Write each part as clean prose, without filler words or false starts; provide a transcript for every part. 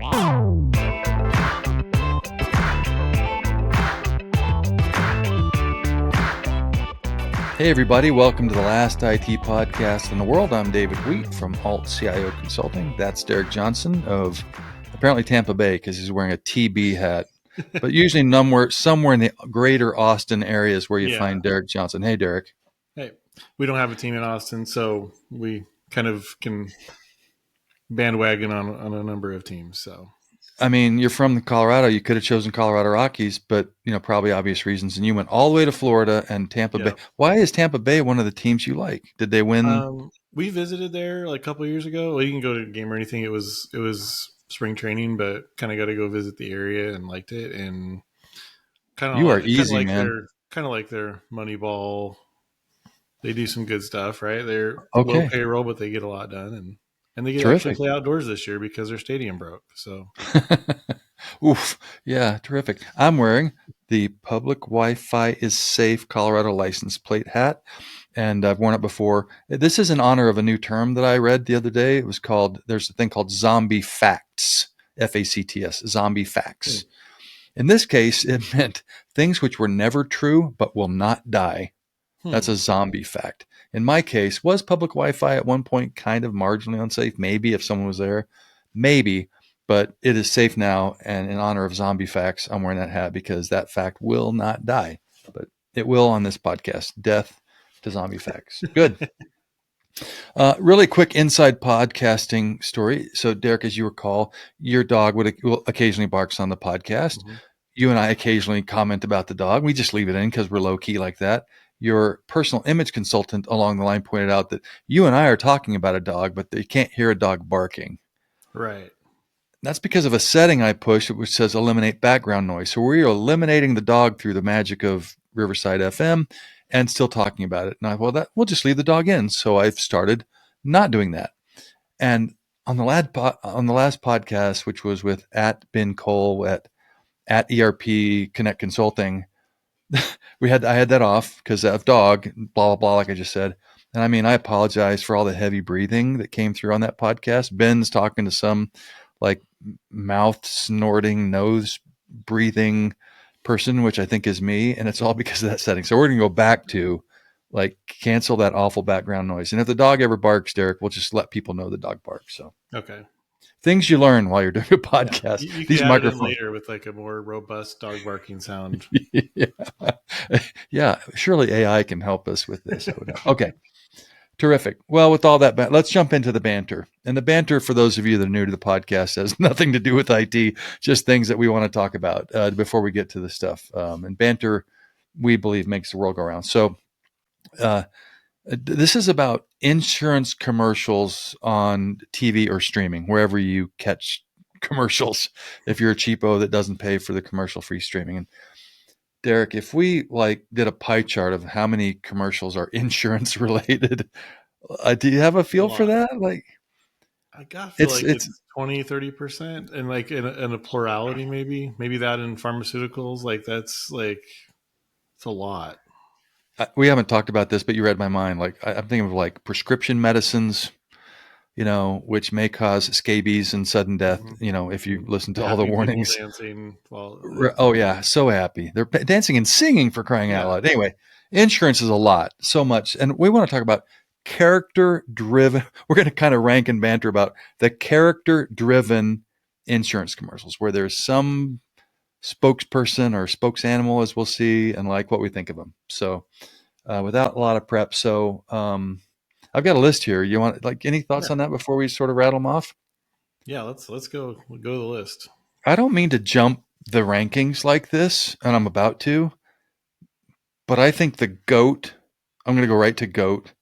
Hey everybody, welcome to the last IT podcast in the world. I'm David Wheat from Alt CIO Consulting. That's Derek Johnson of apparently Tampa Bay because he's wearing a TB hat. But usually somewhere in the greater Austin area is where you find Derek Johnson. Hey, Derek. Hey, we don't have a team in Austin, so we kind of can bandwagon on a number of teams. So, I mean, you're from Colorado. You could have chosen Colorado Rockies, but probably obvious reasons. And you went all the way to Florida and Tampa Bay. Why is Tampa Bay one of the teams you like? Did they win? We visited there like a couple of years ago. Well, you can go to a game or anything. It was spring training, but kind of got to go visit the area and liked it. And kind of easy, man. Kind of like their Moneyball. They do some good stuff, right? They're low payroll, but they get a lot done, and they get to actually play outdoors this year because their stadium broke. So, oof, yeah, terrific. I'm wearing the Public Wi-Fi is Safe Colorado license plate hat, and I've worn it before. This is in honor of a new term that I read the other day. It was there's a thing called zombie facts, FACTS, zombie facts. In this case, it meant things which were never true but will not die. That's a zombie fact. In my case, was public Wi-Fi at one point kind of marginally unsafe? Maybe if someone was there, maybe, but it is safe now. And in honor of zombie facts, I'm wearing that hat because that fact will not die, but it will on this podcast. Death to zombie facts. Good. Really quick inside podcasting story. So Derek, as you recall, your dog will occasionally barks on the podcast. Mm-hmm. You and I occasionally comment about the dog. We just leave it in because we're low key like that. Your personal image consultant along the line pointed out that you and I are talking about a dog, but they can't hear a dog barking. Right. That's because of a setting I pushed, which says eliminate background noise. So we're eliminating the dog through the magic of Riverside FM and still talking about it. And we'll just leave the dog in. So I've started not doing that. And on the last podcast, which was with @Ben Cole at ERP Connect Consulting, I had that off because of dog, blah, blah, blah, like I just said. And I mean, I apologize for all the heavy breathing that came through on that podcast. Ben's talking to some like mouth snorting, nose breathing person, which I think is me. And it's all because of that setting. So we're going to go back to cancel that awful background noise. And if the dog ever barks, Derek, we'll just let people know the dog barks. So, okay. Things you learn while you're doing a podcast. Yeah. You can add it in later with like a more robust dog barking sound. Yeah. Surely AI can help us with this. Okay. Terrific. Well, with all that, let's jump into the banter. And the banter, for those of you that are new to the podcast, has nothing to do with IT, just things that we want to talk about before we get to the stuff. And banter, we believe, makes the world go around. So this is about insurance commercials on TV or streaming, wherever you catch commercials, if you're a cheapo that doesn't pay for the commercial-free streaming. And Derek, if we did a pie chart of how many commercials are insurance related, do you have a feel for that? I got to feel it's 20-30%, and in a plurality, maybe that in pharmaceuticals, it's a lot. We haven't talked about this, but you read my mind. I'm thinking of prescription medicines, which may cause scabies and sudden death, if you listen to all the warnings. Dancing oh yeah, so happy. They're dancing and singing, for crying out loud. Anyway, insurance is a lot, so much. And we want to talk about character-driven. We're going to kind of rank and banter about the character-driven insurance commercials, where there's some spokesperson or spokesanimal, as we'll see, and what we think of them. So without a lot of prep. So I've got a list here. You want any thoughts on that before we sort of rattle them off? Yeah, let's go. We'll go to the list. I don't mean to jump the rankings like this, and I'm about to, but I think the GOAT, I'm going to go right to GOAT,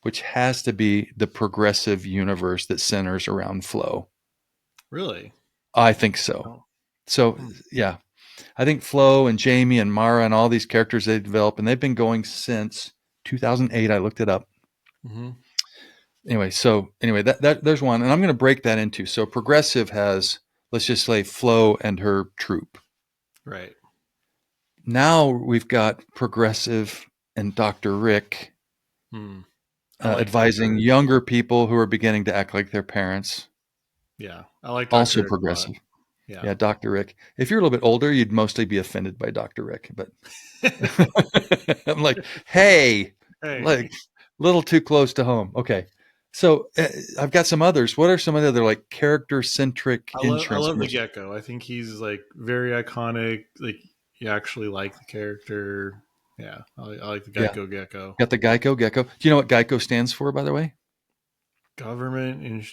which has to be the Progressive universe that centers around Flo. Really? I think so. Oh. So yeah, I think Flo and Jamie and Mara and all these characters they develop, and they've been going since 2008. I looked it up. Mm-hmm. Anyway, that there's one, and I'm going to break that into. So Progressive has, let's just say, Flo and her troop. Right. Now we've got Progressive and Dr. Rick advising younger people who are beginning to act like their parents. Yeah, I like also Progressive. Yeah. Yeah, Dr. Rick. If you're a little bit older, you'd mostly be offended by Dr. Rick, but I'm like, hey, like Hey, a little too close to home. Okay. So I've got some others. What are some of the other like character centric I insurance love the commercials? Gecko. I think he's like very iconic. Like you actually like the character. Yeah, I like the Yeah. Gecko. Got the Gecko. Do you know what Geico stands for, by the way? Government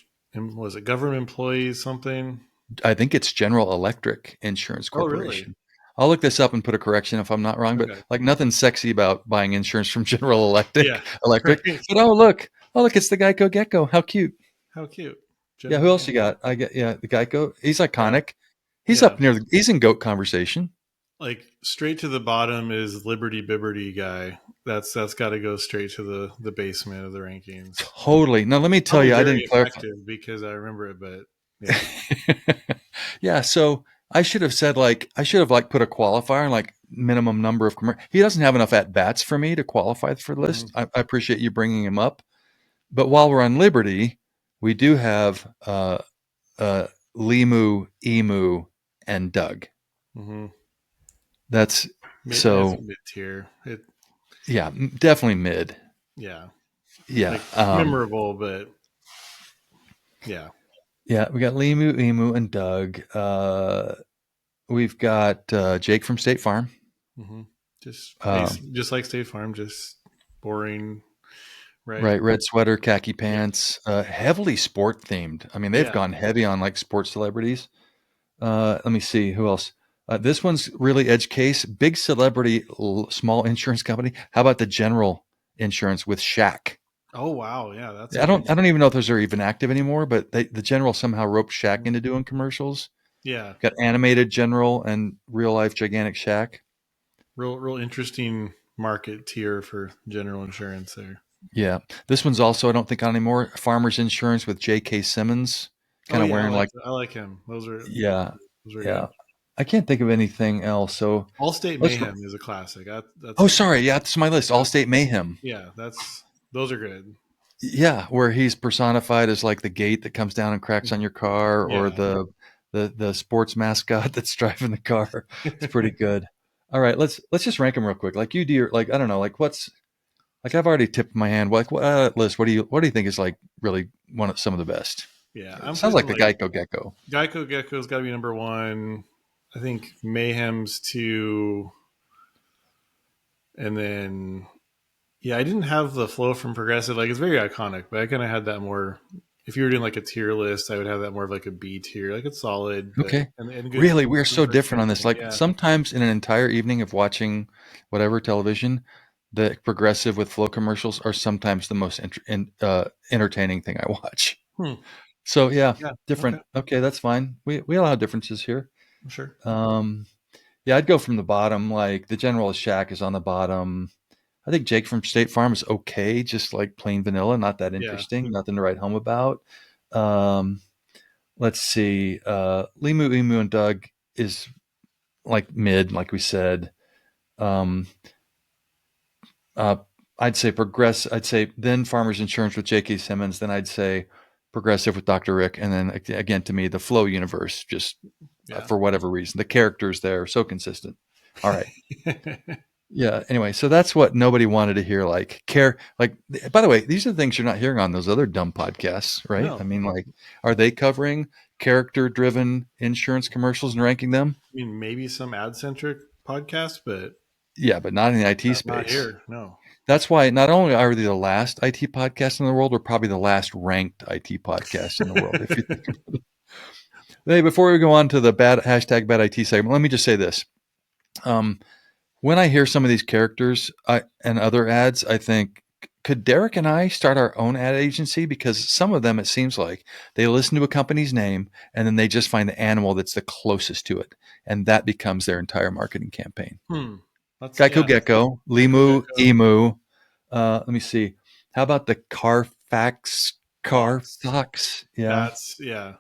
was it government employees something? I think it's General Electric Insurance Oh, really? Corporation. I'll look this up and put a correction if I'm not wrong, but Okay. like nothing sexy about buying insurance from General Yeah. Electric. Right. But oh look, it's the Geico Gecko. How cute. How cute. Yeah, who General. else you got? I get yeah, the Geico. He's Yeah. iconic. He's Yeah. up near he's in goat conversation. Like straight to the bottom is Liberty Bibberty guy. That's got to go straight to the basement of the rankings. Totally. Now let me tell Probably you, I very didn't clarify. effective because I remember it, but yeah. Yeah, so I should have said like I should have like put a qualifier like minimum number of he doesn't have enough at bats for me to qualify for the Hmm. list. I appreciate you bringing him up. But while we're on Liberty, we do have uh, Limu, Emu, and Doug. Hmm. That's It's so mid tier. It yeah, definitely mid. yeah, Yeah, like memorable, but yeah. yeah. We got Limu, Emu, and Doug. We've got Jake from State Farm. Hmm. Just base, Um, just like State Farm, just boring, right? right, red sweater, khaki Yeah, pants, heavily sport themed. I mean, they've yeah. gone heavy on like sports celebrities. Let me see who else. This one's really edge case. Big celebrity, small insurance company. How about the General Insurance with Shaq? Oh wow, yeah, that's a I good. don't even know if those are even active anymore. But the General somehow roped Shaq Mhm. into doing commercials. Yeah, Got animated General and real life gigantic Shaq. real interesting market tier for general insurance there. Yeah, this one's also I don't think on anymore. Farmers Insurance with J.K. Simmons, Oh kind of yeah, wearing like I like him. yeah, Those are yeah. good. I can't think of anything else. So Allstate let's go. Mayhem is a classic. Oh, That's sorry. Yeah, it's my list. that's Allstate Mayhem. yeah, that's those are good. Yeah, where he's personified as like the gate that comes down and cracks on Mhm. your car, or Yeah. the sports mascot that's driving the car. It's pretty good. All right, let's just rank them real quick. Like you do your like I don't know like what's like I've already tipped my hand. Like what list? What do you think is like really one of some of the best? Yeah, It I'm sounds putting like the like Geico Gecko. Gecko's got to be number one. I think Mayhem's two, and then yeah, I didn't have the flow from Progressive. Like it's very iconic, but I kind of had that more. If you were doing like a tier list, I would have that more of like a B tier. Like it's solid, but Okay. and good Really, we're good so for different on this. campaign. Like Yeah. sometimes in an entire evening of watching whatever television, the progressive with flow commercials are sometimes the most entertaining thing I watch. Hmm. So yeah, Yeah. Okay. different. Okay, that's fine. We allow differences here. Sure. Um, yeah, I'd go from the bottom. Like the General Shack is on the bottom. I think Jake from State Farm is okay, just like plain vanilla, not that Yeah. interesting, nothing to write home about. Um, let's see. Limu, Emu, and Doug is like mid, like we said. Um, uh, I'd say progress. I'd say then Farmers Insurance with J.K. Simmons. Then I'd say Progressive with Dr. Rick, and then again to me the Flow universe. Just Yeah. for whatever reason, the characters there are so consistent. All right. Yeah. Anyway, so that's what nobody wanted to hear. Like care. Like by the way, these are the things you're not hearing on those other dumb podcasts, right? I No, mean, like, are they covering character-driven insurance commercials and ranking them? I mean maybe some ad centric podcast, but Yeah, but not in the IT not space. here. No. That's why not only are they the last IT podcast in the world, we're probably the last ranked IT podcast in the world. If you think hey, before we go on to the bad hashtag bad IT segment, let me just say this. Um, when I hear some of these characters and other ads, I think, could Derek and I start our own ad agency? Because some of them, it seems like they listen to a company's name and then they just find the animal that's the closest to it. And that becomes their entire marketing campaign. Hmm. That's Geico yeah. Gecko, Gecko Limu, Gecko. Emu. Let me see. How about the Carfax? Fox. Carfax, yeah. That's yeah.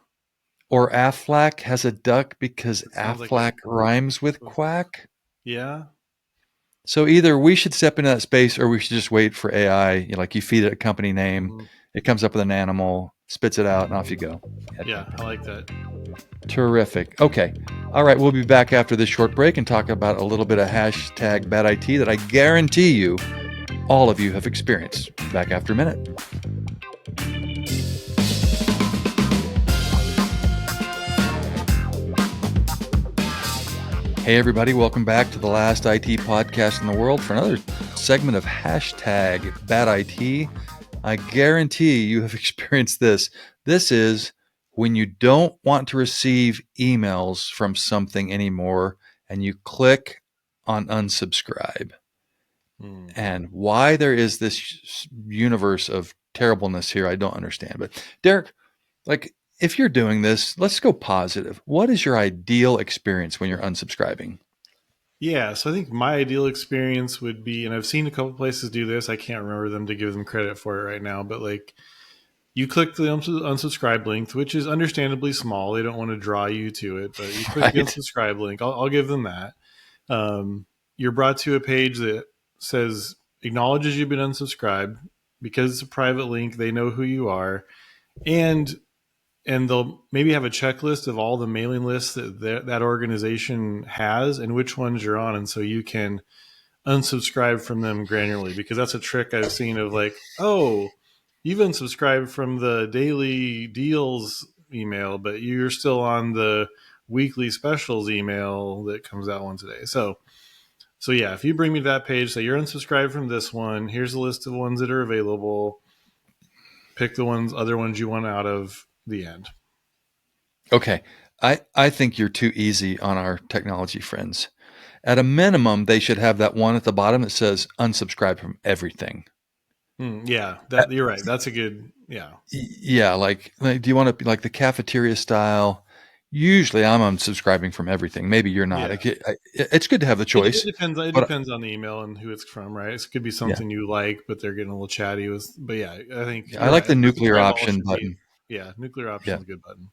Or Aflac has a duck because That sounds like Aflac rhymes with quack. yeah. So either we should step into that space or we should just wait for AI. Like you feed it a company name, Mhm. it comes up with an animal. spits it out, and off you go. Yeah, I like that. Terrific. Okay. All right. We'll be back after this short break and talk about a little bit of hashtag bad IT that I guarantee you all of you have experienced. Back after a minute. Hey, everybody. Welcome back to the last IT podcast in the world for another segment of hashtag bad IT. I guarantee you have experienced this. This is when you don't want to receive emails from something anymore and you click on unsubscribe. And why there is this universe of terribleness here, I don't understand. But Derek, like, if you're doing this, let's go positive. What is your ideal experience when you're unsubscribing? Yeah, so I think my ideal experience would be, and I've seen a couple places do this. I can't remember them to give them credit for it right now, but like you click the unsubscribe link, which is understandably small. They don't want to draw you to it, but you click the Right? unsubscribe link. I'll give them that. You're brought to a page that says acknowledges you've been unsubscribed because it's a private link. They know who you are, and they'll maybe have a checklist of all the mailing lists that organization has and which ones you're on, and so you can unsubscribe from them granularly, because that's a trick I've seen of like, oh, you've unsubscribed from the daily deals email, but you're still on the weekly specials email that comes out once a day. So yeah, if you bring me to that page, say you're unsubscribed from this one, here's a list of ones that are available. Pick the other ones you want out of the end. Okay. I think you're too easy on our technology friends. At a minimum, they should have that one at the bottom that says unsubscribe from everything. Yeah, Uh, that you're right. That's a good, yeah. Yeah, like do you want to be like the cafeteria style? Usually I'm unsubscribing from everything. Maybe you're not. Yeah. It's good to have the It choice, depends. It but depends on the email and who it's from, right? It could be yeah, something you like, but they're getting a little chatty with. But yeah, I think I you're like right. the nuclear Subscribe all option should be. button. Yeah, nuclear option Yeah. is a good button.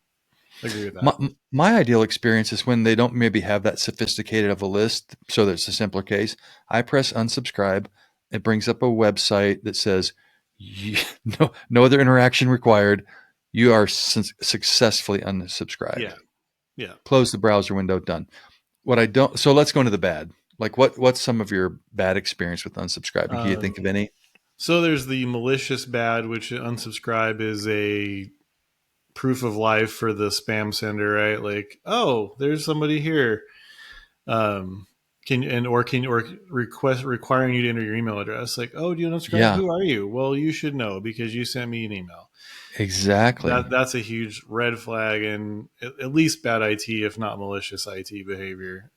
I agree with My, that. my ideal experience is when they don't maybe have that sophisticated of a list, so that it's a simpler case. I press unsubscribe. It brings up a website that says, no other interaction required. You are successfully unsubscribed. Yeah, yeah. Close the browser window, done. What I don't, so let's go into the bad. Like what's some of your bad experience with unsubscribing? Can you think of Um, any? so there's the malicious bad, which unsubscribe is a proof of life for the spam sender, right? Like, oh, there's somebody here. Um, or request requiring you to enter your email address. Like, oh, do you unsubscribe? Yeah, Who are you? Well, you should know because you sent me an email. exactly. That's a huge red flag, and at least bad IT, if not malicious IT behavior.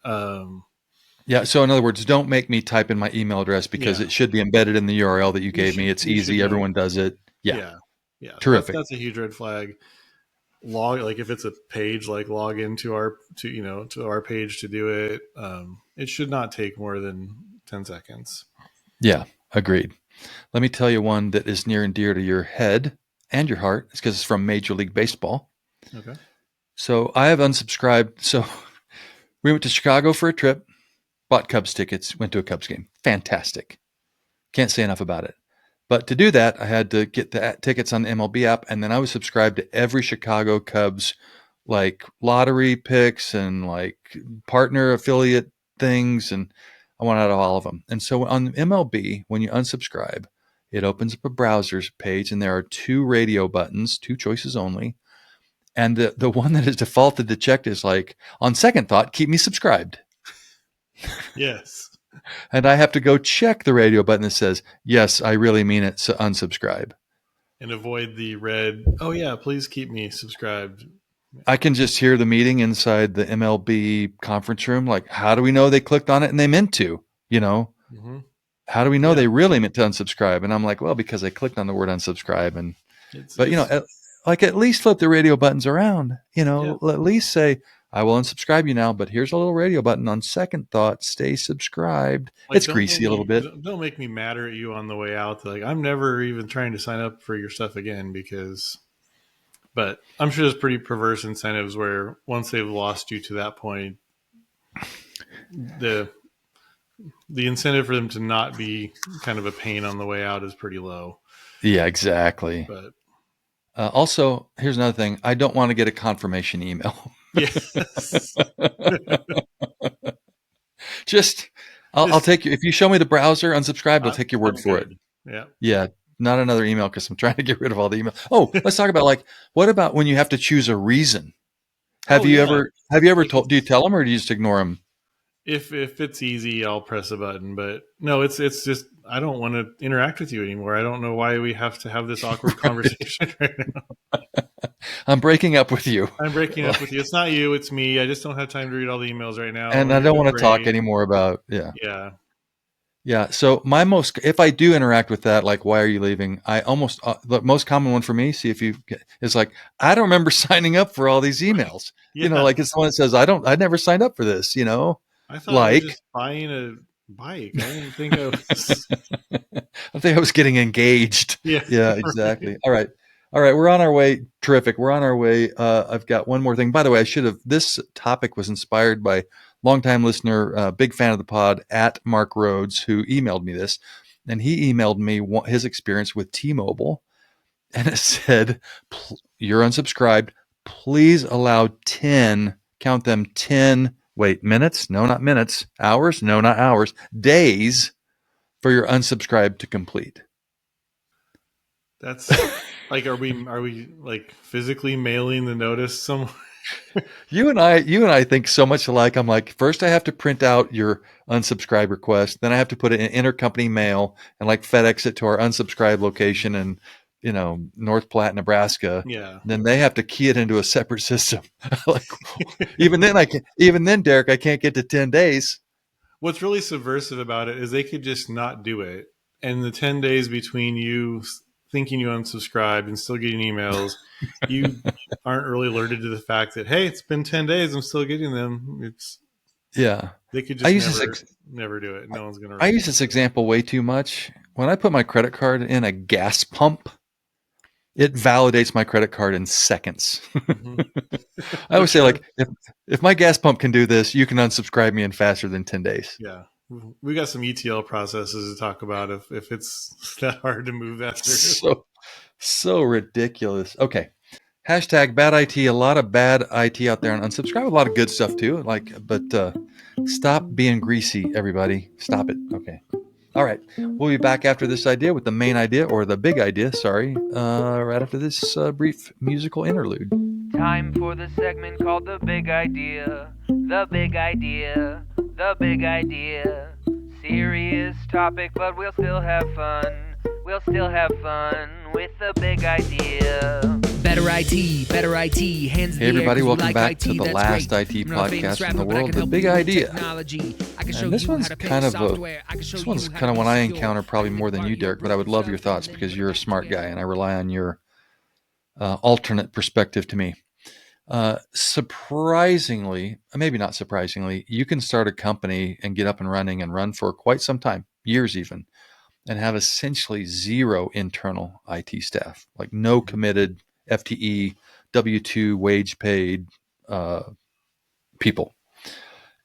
Yeah. So in other words, don't make me type in my email address because Yeah, it should be embedded in the URL that you gave me. It's you should easy. know. Everyone does it. Yeah. Yeah, yeah. Terrific. That's a huge red flag. Log, like if it's a page, like log into our to our page to do it. It should not take more than 10 seconds. Yeah. Agreed. Let me tell you one that is near and dear to your head and your heart. It's because it's from Major League Baseball. Okay. So I have unsubscribed. So we went to Chicago for a trip, bought Cubs tickets, went to a Cubs game. Fantastic. Can't say enough about it. But to do that, I had to get the tickets on the MLB app, and then I was subscribed to every Chicago Cubs like lottery picks and like partner affiliate things, and I went out of all of them. And so on MLB, when you unsubscribe, it opens up a browser's page, and there are two radio buttons, two choices only. And the one that is defaulted to checked is like, on second thought, keep me subscribed. Yes. And I have to go check the radio button that says, yes, I really mean it, so unsubscribe. And avoid the red. Oh yeah, please keep me subscribed. I can just hear the meeting inside the MLB conference room. Like, how do we know they clicked on it and they meant to? You know, Mm-hmm. how do we know Yeah, they really meant to unsubscribe? And I'm like, well, because I clicked on the word unsubscribe. And but it's like at least flip the radio buttons around. yeah. At least say, I will unsubscribe you now, but here's a little radio button. On second thought, stay subscribed. Like It's greasy a little bit. don't make me madder at you on the way out. Like I'm never even trying to sign up for your stuff again because. But I'm sure there's pretty perverse incentives where once they've lost you to that point, the the incentive for them to not be kind of a pain on the way out is pretty low. Yeah, exactly. But Also, here's another thing. I don't want to get a confirmation email. Yes. Just, I'll Just take you. If you show me the browser unsubscribed, I'll take your word I'm for it. good. Yeah. Yeah, not another email because I'm trying to get rid of all the email. Oh, let's talk about like what about when you have to choose a reason? Oh yeah. Have you ever Like told? Do you tell them or do you just ignore them? if it's easy, I'll press a button. But no, it's just I don't want to interact with you anymore. I don't know why we have to have this awkward Right. conversation right now. I'm breaking up with you, I'm breaking up with you. It's not you, it's me. I just don't have time to read all the emails right now. and I You're don't doing want to talk great. anymore about yeah. Yeah. Yeah. So my most, if I do interact with that, like, why are you leaving? I almost, the most common one for me, see if you get, is like, I don't remember signing up for all these emails. You know, Yeah. like it's the one that says, I never signed up for this, you know, I thought I was like, just buying a bike. I didn't think I was. I think I was getting engaged. Yeah. Yeah, Right. exactly. All right. All right. We're on our way. Terrific. We're on our way. I've got one more thing. By the way, I should have, this topic was inspired by longtime listener, big fan of the pod at Mark Rhodes, who emailed me this. And he emailed me his experience with T-Mobile. And it said, you're unsubscribed. Please allow 10, count them 10, wait, minutes? No, not minutes. Hours? No, not hours. Days for your unsubscribe to complete. That's like are we like physically mailing the notice somewhere? You and I think so much alike. I'm like, first I have to print out your unsubscribe request, then I have to put it in intercompany mail and like FedEx it to our unsubscribe location in, North Platte, Nebraska. Yeah. Then they have to key it into a separate system. Like, even then I can even then, Derek, I can't get to 10 days. What's really subversive about it is they could just not do it. And the 10 days between you thinking you unsubscribed and still getting emails, you aren't really alerted to the fact that, hey, it's been 10 days, I'm still getting them. It's Yeah. They could I just use never do it. No one's going to I use respond. this example way too much. When I put my credit card in a gas pump, it validates my credit card in seconds. Hmm. I always Which say, like, if my gas pump can do this, you can unsubscribe me in faster than 10 days. yeah, we got some ETL processes to talk about if it's that hard to move that through. So, so ridiculous. Okay. Hashtag bad IT. A lot of bad IT out there, and unsubscribe. A lot of good stuff too. Like, but stop being greasy, everybody. Stop it. Okay. All right. We'll be back after this idea with the main idea, or the big idea, sorry, right after this brief musical interlude. Time for the segment called The Big Idea. The Big Idea. The Big Idea. Serious topic, but we'll still have fun. We'll still have fun with the big idea. Better IT, hands in Hey, the air, everybody. 'cause we Welcome like back IT, to the that's last great. IT I'm not a famous podcast in the rapper, but I world, can The help Big you with Idea. technology. I can show And this you one's how to pick kind of software. I can show this you one's how kind to of be one I secure. encounter I probably can more make than part you, of your Derek, but I would broken love your stuff and thoughts then because put you're it a back smart guy together. and I rely on your alternate perspective to me. Surprisingly, maybe not surprisingly, you can start a company and get up and running and run for quite some time, years even, and have essentially zero internal IT staff, like no committed FTE, W-2 wage paid uh, people.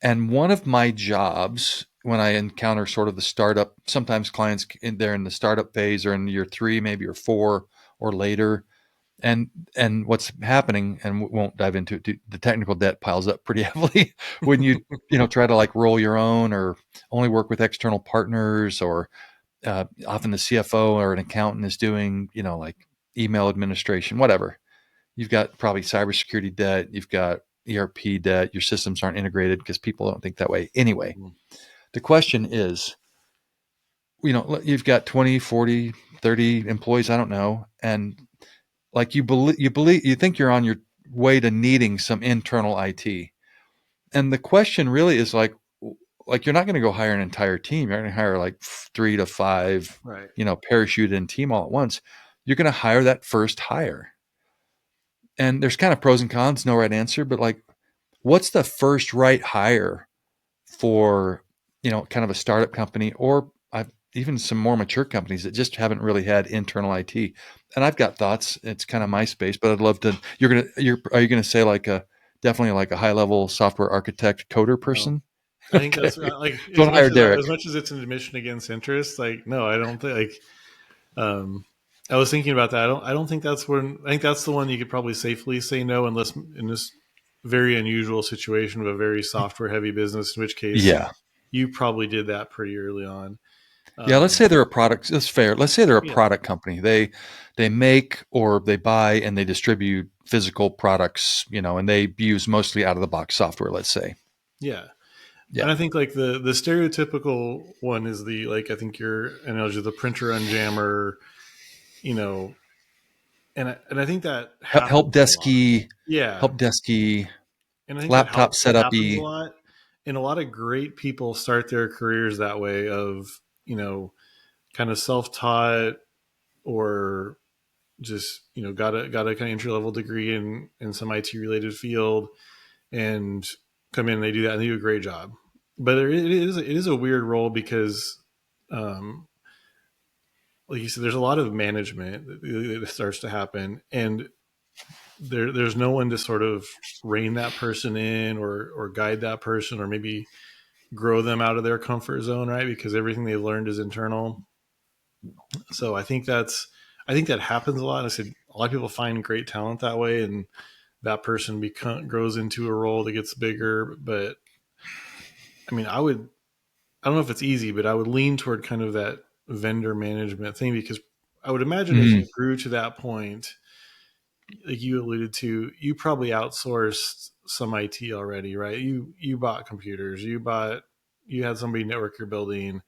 And one of my jobs when I encounter sort of the startup, sometimes clients they're in the startup phase or in year 3, maybe or 4 or later, and what's happening, and we won't dive into it, the technical debt piles up pretty heavily when try to like roll your own or only work with external partners, or often the CFO or an accountant is doing like email administration, whatever. You've got probably cybersecurity debt, you've got ERP debt, your systems aren't integrated because people don't think that way anyway. Mhm. The question is, you've got 20, 40, 30 employees, I don't know, and like you think you're on your way to needing some internal IT. And the question really is like you're not going to go hire an entire team. You're going to hire like 3 to 5, Right. parachute in team all at once. You're going to hire that first hire. And there's kind of pros and cons, no right answer, but like what's the first right hire for, kind of a startup company, or even some more mature companies that just haven't really had internal IT. And I've got thoughts. It's kind of my space, but I'd love to. Are you gonna say like definitely like a high level software architect coder No, person? I think Okay, that's like don't hire Derek. as much as it's an admission against interest. Like, no, I don't think like. Um, I was thinking about that. I don't think that's one. I think that's the one you could probably safely say no, unless in this very unusual situation of a very software heavy business, in which case Yeah. you probably did that pretty early on. Yeah, let's say Um, they're a product. That's fair. Let's say they're a yeah, product company. They make or they buy and they distribute physical products, and they use mostly out of the box software. Let's say, yeah. yeah, And I think like the stereotypical one is the like I think your analogy the printer on jammer, you know, and I think that help happens a lot. desky, Yeah, help desky, and I think laptop that happens a setupy. lot. And a lot of great people start their careers that way of kind of self taught or just got a kind of entry level degree in some IT related field and come in and they do that and they do a great job. But it is a weird role because um, like you said, there's a lot of management that starts to happen, and there's no one to sort of rein that person in or guide that person or maybe grow them out of their comfort zone, right? Because everything they learned is internal. So I think that happens a lot. I said a lot of people find great talent that way, and that person grows into a role that gets bigger. But I mean, I don't know if it's easy, but I would lean toward kind of that vendor management thing because I would imagine as Mm, you grew to that point, like you alluded to, you probably outsourced some IT already, right? You bought computers, you had somebody network your building,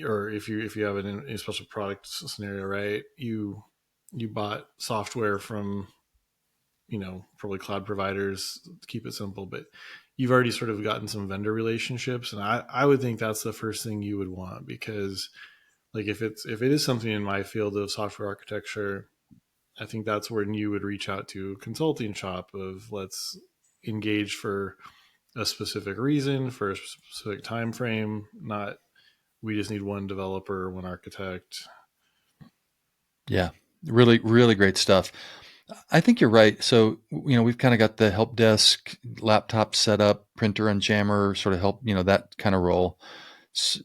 or if you have a special product scenario, right? You bought software from probably cloud providers to keep it simple, but you've already sort of gotten some vendor relationships, and I would think that's the first thing you would want because like if it is something in my field of software architecture, I think that's when you would reach out to a consulting shop of let's engage for a specific reason for a specific time frame, not we just need one developer, one architect. yeah, really, really great stuff. I think you're right. So, we've kind of got the help desk, laptop setup, printer and jammer sort of help, that kind of role.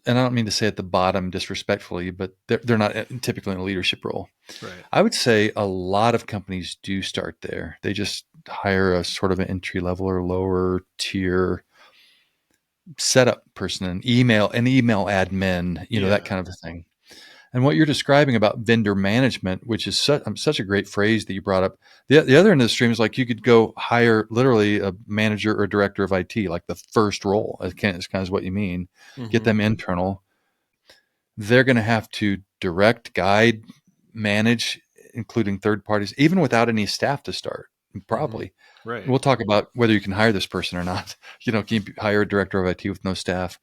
And I don't mean to say at the bottom disrespectfully, but they're not typically in a leadership role. Right. I would say a lot of companies do start there. They just hire a sort of an entry level or lower tier setup person, an email admin, that Yeah. kind of a thing. And what you're describing about vendor management, which is such a great phrase that you brought up. The other end of the stream is like you could go hire literally a manager or director of IT, like the first role. It's kind of what you mean. Get Mm-hmm. them internal. They're going to have to direct, guide, manage, including third parties, even without any staff to start. Mm-hmm. Probably. Right. We'll talk about whether you can hire this person or not. Can you hire a director of IT with no staff?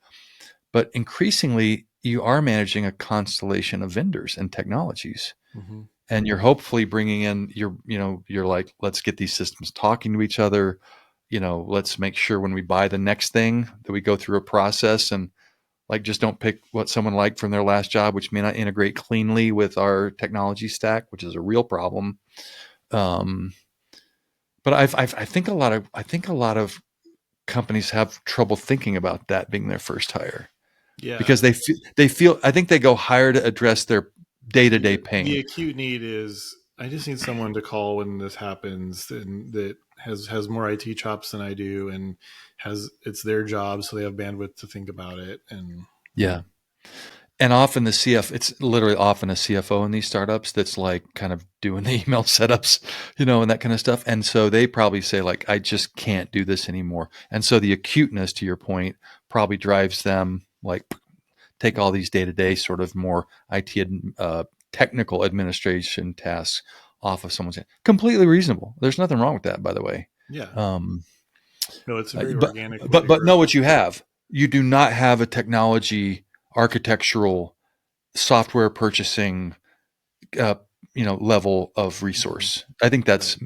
But increasingly, you are managing a constellation of vendors and technologies. Mm-hmm. And you're hopefully bringing in you're like, let's get these systems talking to each other. Let's make sure when we buy the next thing that we go through a process and like just don't pick what someone liked from their last job, which may not integrate cleanly with our technology stack, which is a real problem. Um, but I think a lot of companies have trouble thinking about that being their first hire Yeah. because they feel I think they go hire to address their day to day The pain. acute need is I just need someone to call when this happens and that has more IT chops than I do and has it's their job so they have bandwidth to think about it and Yeah. And often it's literally often a CFO in these startups that's like kind of doing the email setups, and that kind of stuff. And so they probably say like, I just can't do this anymore. And so the acuteness to your point probably drives them like take all these day to day sort of more IT technical administration tasks off of someone's hand. Completely reasonable. There's nothing wrong with that, by the way. yeah. Um, No, it's a very but organic way to but grow. know what you have. You do not have a technology architectural software purchasing uh, level of Mm-hmm. resource. I think Right. that's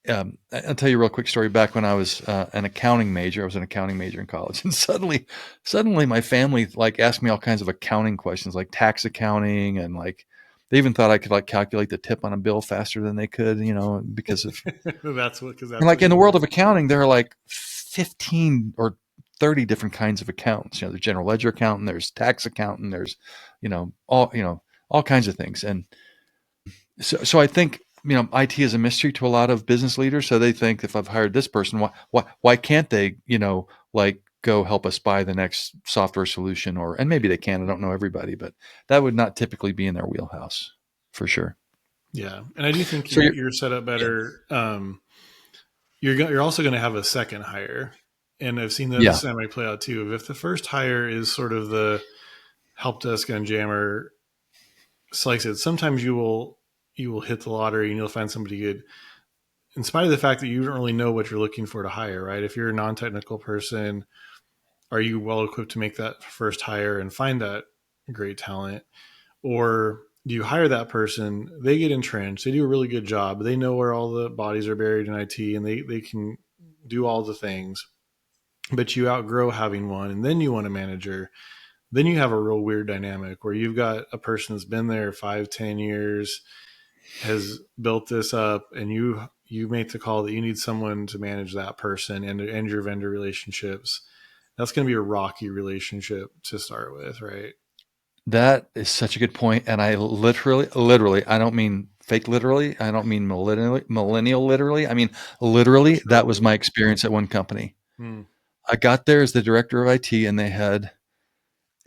I'll tell you a real quick story. Back when I was an accounting major, I was an accounting major in college, and suddenly, my family like asked me all kinds of accounting questions, like tax accounting, and like they even thought I could like calculate the tip on a bill faster than they could, because of Because and that's like what in you the world do. of accounting, there are like 15 or 30 different kinds of accountants. There's general ledger accountant, there's tax accountant, there's all kinds of things, and So I think, IT is a mystery to a lot of business leaders. So they think if I've hired this person, why can't they, like go help us buy the next software solution, and maybe they can. I don't know everybody, but that would not typically be in their wheelhouse for sure. Yeah, and I do think So you're set up better. You're also going to have a second hire, and I've seen that yeah, this might play out too. If the first hire is sort of the help desk and jammer, like I said, sometimes you will hit the lottery and you'll find somebody good, in spite of the fact that you don't really know what you're looking for to hire. Right? If you're a non-technical person, are you well equipped to make that first hire and find that great talent? Or do you hire that person, they get entrenched, they do a really good job, they know where all the bodies are buried in IT, and they can do all the things, but you outgrow having one, and then you want a manager, then you have a real weird dynamic where you've got a person that's been there 5-10 years, has built this up, and you make the call that you need someone to manage that person and your vendor relationships. That's going to be a rocky relationship to start with, right? that is such a good point. And I literally, I don't mean fake literally. I don't mean millennial literally. I mean, literally, that was Literally. my experience at one company. Hmm. I got there as the director of IT, and they had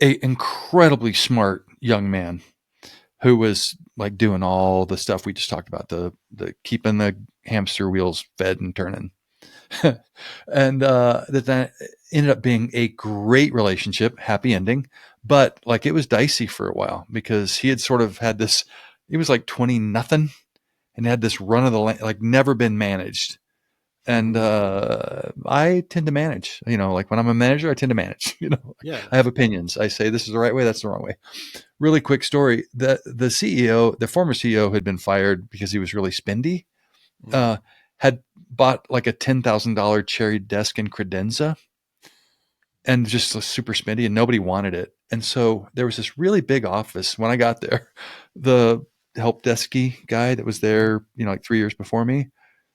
a incredibly smart young man who was like doing all the stuff we just talked about, the keeping the hamster wheels fed and turning. And that ended up being a great relationship, happy ending, but like it was dicey for a while because he had sort of had this. He was like 20 nothing and had this run of the land, like never been managed. And Hmm. I tend to manage. Like when I'm a manager, I tend to manage. Yeah. I have opinions. I say this is the right way, that's the wrong way. Really quick story: the CEO, the former CEO, had been fired because he was really spendy. Hmm. Uh, had bought like a $10,000 cherry desk in credenza and just was super spendy, and nobody wanted it. And so there was this really big office when I got there. The help desky guy that was Hmm. there, like 3 years before me,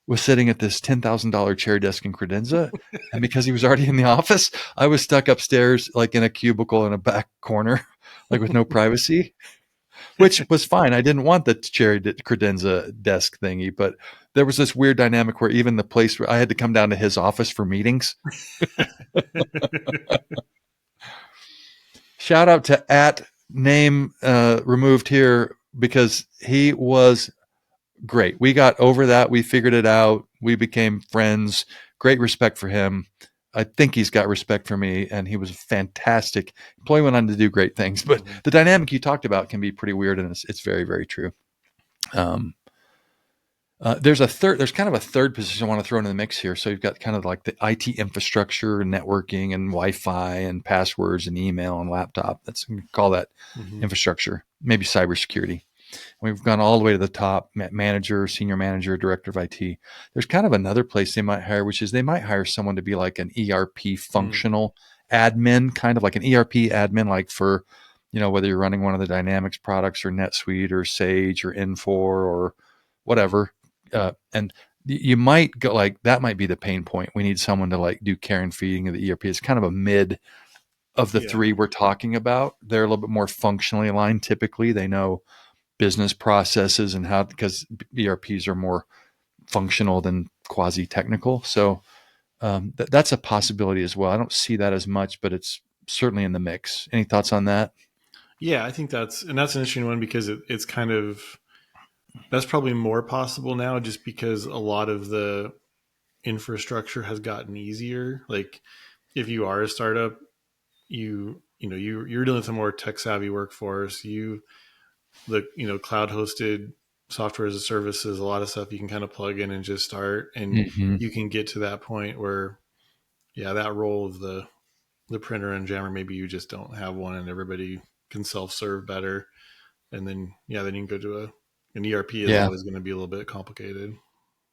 was sitting at this $10,000 cherry desk in credenza. And because he was already in the office, I was stuck upstairs, like in a cubicle in a back corner, like with no privacy, which was fine. I didn't want the cherry credenza desk thingy, but there was this weird dynamic where even the place where I had to come down to his office for meetings. Shout out to at name removed here because he was great. We got over that. We figured it out. We became friends. Great respect for him. I think he's got respect for me, and he was a fantastic employee. Went on to do great things, but Hmm. the dynamic you talked about can be pretty weird, and it's very, very true. Um, there's kind of a third position I want to throw into the mix here. So you've got kind of like the IT infrastructure and networking and Wi-Fi and passwords and email and laptop. Let's call that Hmm. infrastructure, maybe cybersecurity. We've gone all the way to the top: manager, senior manager, director of IT. There's kind of another place they might hire, which is they might hire someone to be like an ERP Hmm. functional admin, kind of like an ERP admin, like for, whether you're running one of the Dynamics products or NetSuite or Sage or Infor or whatever. And you might go like that might be the pain point. We need someone to like do care and feeding of the ERP. It's kind of a mid of the Yeah. three we're talking about. They're a little bit more functionally aligned. Typically, they know business processes and how, because ERPs are more functional than quasi technical. So that's a possibility as well. I don't see that as much, but it's certainly in the mix. Any thoughts on that? Yeah, I think that's an interesting one because it's kind of, that's probably more possible now just because a lot of the infrastructure has gotten easier. Like if you are a startup, you're dealing with a more tech savvy workforce. The cloud hosted software as a service is a lot of stuff you can kind of plug in and just start, and Mm-hmm. you can get to that point where, yeah, that role of the printer and jammer, maybe you just don't have one and everybody can self-serve better, and then yeah, then you can go to an ERP is Yeah, always going to be a little bit complicated.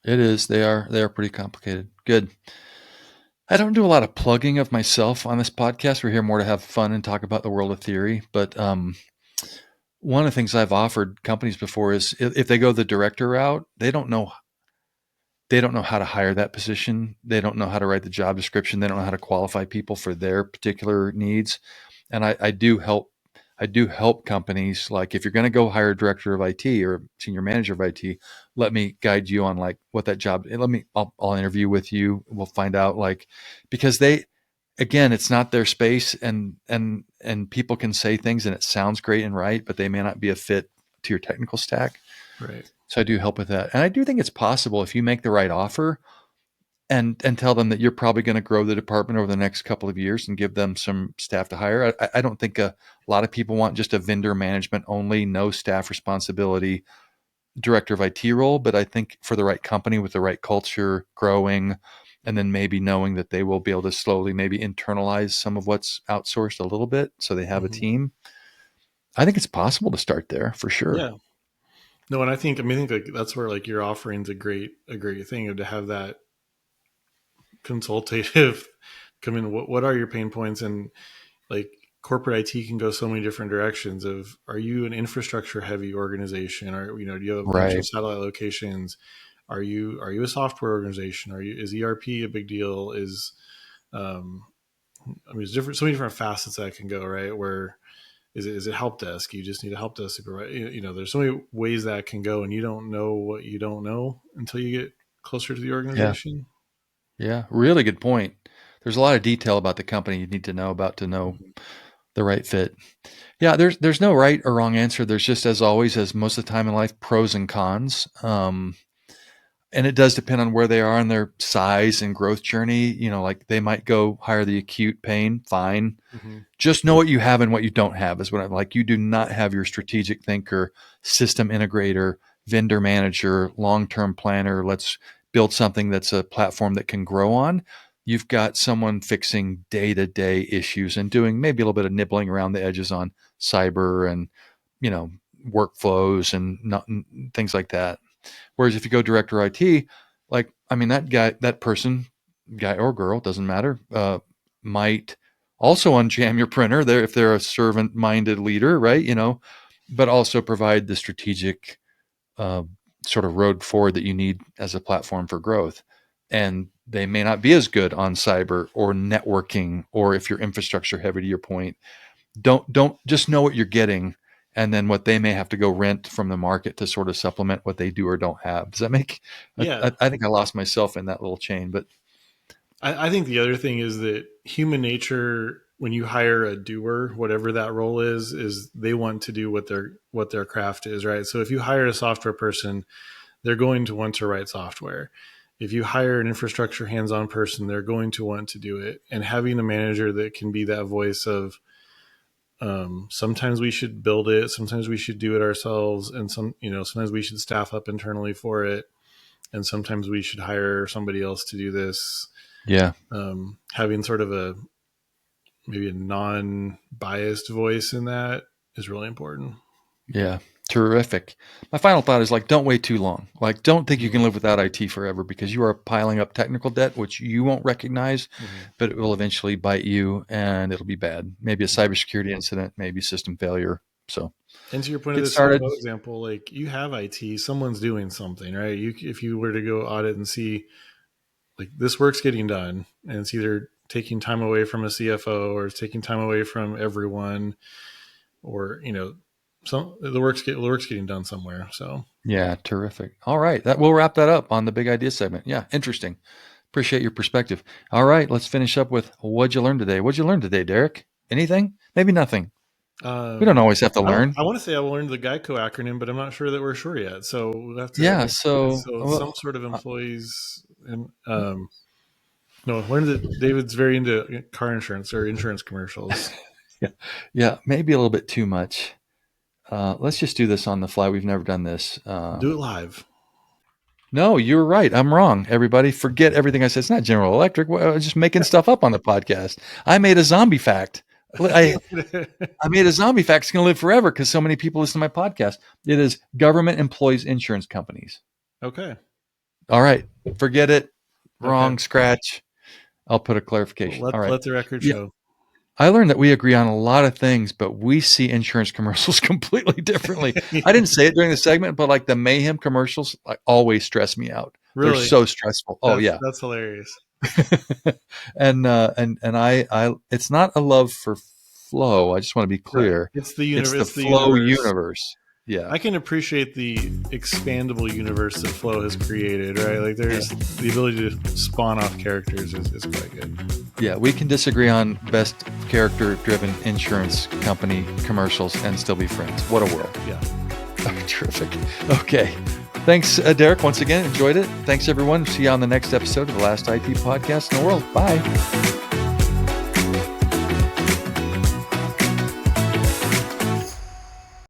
it is. They are pretty complicated. Good. I don't do a lot of plugging of myself on this podcast. We're here more to have fun and talk about the world of theory. But one of the things I've offered companies before is if they go the director route, they don't know how to hire that position. They don't know how to write the job description. They don't know how to qualify people for their particular needs. And I do help. I do help companies, like if you're going to go hire a director of IT or senior manager of IT, let me guide you on like what that job. I'll interview with you. We'll find out, like, because again, it's not their space, and people can say things and it sounds great and right, but they may not be a fit to your technical stack. Right. So I do help with that, and I do think it's possible if you make the right offer and tell them that you're probably going to grow the department over the next couple of years and give them some staff to hire. I don't think a lot of people want just a vendor management only, no staff responsibility director of IT role, but I think for the right company with the right culture, growing, and then maybe knowing that they will be able to slowly maybe internalize some of what's outsourced a little bit so they have a Mm-hmm. team. I think it's possible to start there for sure. Yeah. No, and I think like that's where like your offering's a great thing to have that consultative come in. What are your pain points? And like corporate IT can go so many different directions. Of, are you an infrastructure heavy organization, or do you have a bunch of Right. satellite locations? Are you a software organization? Is ERP a big deal? Um, there's so many different facets that can go, right? Where is it help desk? You just need a help desk supervisor. There's so many ways that can go, and you don't know what you don't know until you get closer to the Yeah. organization. Yeah. Really good point. There's a lot of detail about the company you need to know about to know Mm-hmm. the right fit. Yeah, there's no right or wrong answer. There's just, as always, as most of the time in life, pros and cons. And it does depend on where they are in their size and growth journey. Like they might go hire the acute pain, fine. Mm-hmm. Just know what you have and what you don't have is what I'm like. You do not have your strategic thinker, system integrator, vendor manager, long-term planner. Let's build something that's a platform that can grow on. You've got someone fixing day-to-day issues and doing maybe a little bit of nibbling around the edges on cyber and, workflows and things like that. Whereas if you go director IT, like, I mean, that person, guy or girl, doesn't matter, might also unjam your printer there if they're a servant minded leader, right? But also provide the strategic uh, sort of road forward that you need as a platform for growth. And they may not be as good on cyber or networking, or if you're infrastructure heavy, to your point, don't just know what you're getting, and then what they may have to go rent from the market to sort of supplement what they do or don't have. Does that make? Yeah, I think I lost myself in that little chain, but I think the other thing is that human nature, when you hire a doer, whatever that role is they want to do what their craft is, right? So if you hire a software person, they're going to want to write software. If you hire an infrastructure hands-on person, they're going to want to do it. And having a manager that can be that voice of, sometimes we should build it, sometimes we should do it ourselves, and sometimes we should staff up internally for it, and sometimes we should hire somebody else to do this. yeah, Having sort of maybe a non-biased voice in that is really important. yeah, terrific. My final thought is, like, don't wait too long. Like, don't think you can live without IT forever, because you are piling up technical debt, which you won't recognize, Mm-hmm. but it will eventually bite you, and it'll be bad. Maybe a cybersecurity incident, maybe system failure. So And to your point of get the started. CFO example, like you have IT, someone's doing something, right? If you were to go audit and see like this work's getting done, and it's either taking time away from a CFO or it's taking time away from everyone, or some the work's getting done somewhere. So Yeah, terrific. All right, that we'll wrap that up on the big idea segment. Yeah, interesting. Appreciate your perspective. All right, let's finish up with what'd you learn today? What'd you learn today, Derek? Anything? Maybe nothing. We don't always have to learn. I want to say I learned the Geico acronym, but I'm not sure that we're sure yet. So we'll have to. Yeah. So, So some well, sort of employees, and no, I learned that David's very into car insurance or insurance commercials. yeah, yeah, maybe a little bit too much. Let's just do this on the fly. We've never done this. Do it live. No, you're right. I'm wrong. Everybody, forget everything I said. It's not General Electric. I was just making stuff up on the podcast. I made a zombie fact. I made a zombie fact. It's going to live forever because so many people listen to my podcast. It is government employees insurance companies. Okay. All right. Forget it. Wrong. Okay. Scratch. I'll put a clarification. Well, All right. let the record Yeah. show. I learned that we agree on a lot of things, but we see insurance commercials completely differently. I didn't say it during the segment, but like the mayhem commercials, like, always stress me out. They're Really, so stressful. Oh yeah. that's hilarious. And I it's not a love for Flow. I just want to be clear. It's the It's universe. the Flow universe. Yeah. I can appreciate the expandable universe that Flow has created, right? Like there's the ability to spawn off characters is quite good. Yeah, we can disagree on best character-driven insurance company commercials and still be friends. What a world. Yeah. Oh, terrific. Okay. Thanks, Derek, once again. Enjoyed it. Thanks, everyone. See you on the next episode of the Last IT Podcast in the World. Bye.